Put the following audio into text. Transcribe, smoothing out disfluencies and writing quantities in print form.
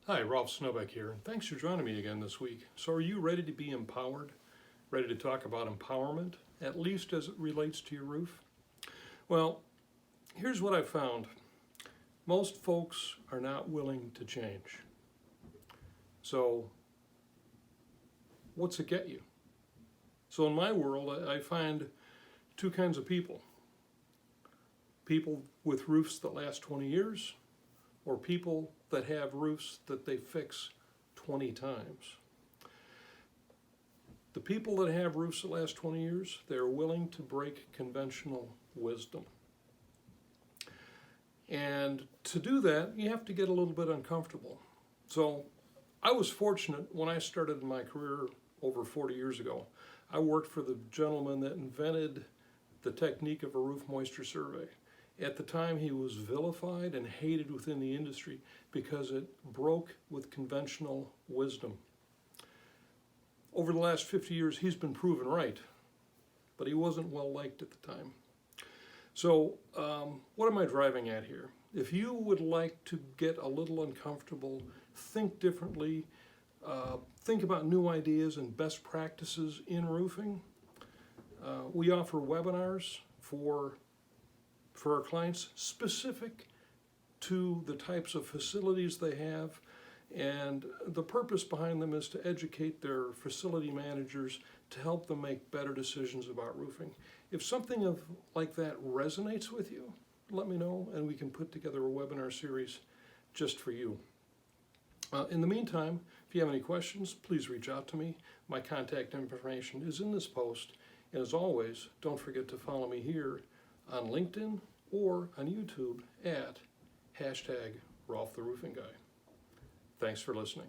Hi, Rolf Snobeck here, and thanks for joining me again this week. So are you ready to be empowered? Ready to talk about empowerment, at least as it relates to your roof? Well, here's what I've found. Most folks are not willing to change. So what's it get you? So in my world, I find two kinds of people. People with roofs that last 20 years, or people that have roofs that they fix 20 times. The people that have roofs that last 20 years, they're willing to break conventional wisdom. And to do that, you have to get a little bit uncomfortable. So I was fortunate when I started my career over 40 years ago. I worked for the gentleman that invented the technique of a roof moisture survey. At the time, he was vilified and hated within the industry because it broke with conventional wisdom. Over the last 50 years, he's been proven right, but he wasn't well liked at the time. So what am I driving at here? If you would like to get a little uncomfortable, think differently, think about new ideas and best practices in roofing, we offer webinars for our clients specific to the types of facilities they have, and the purpose behind them is to educate their facility managers to help them make better decisions about roofing. If something like that resonates with you, let me know and we can put together a webinar series just for you. In the meantime, if you have any questions, please reach out to me. My contact information is in this post, and as always, don't forget to follow me here on LinkedIn or on YouTube at #RolfTheRoofingGuy. Thanks for listening.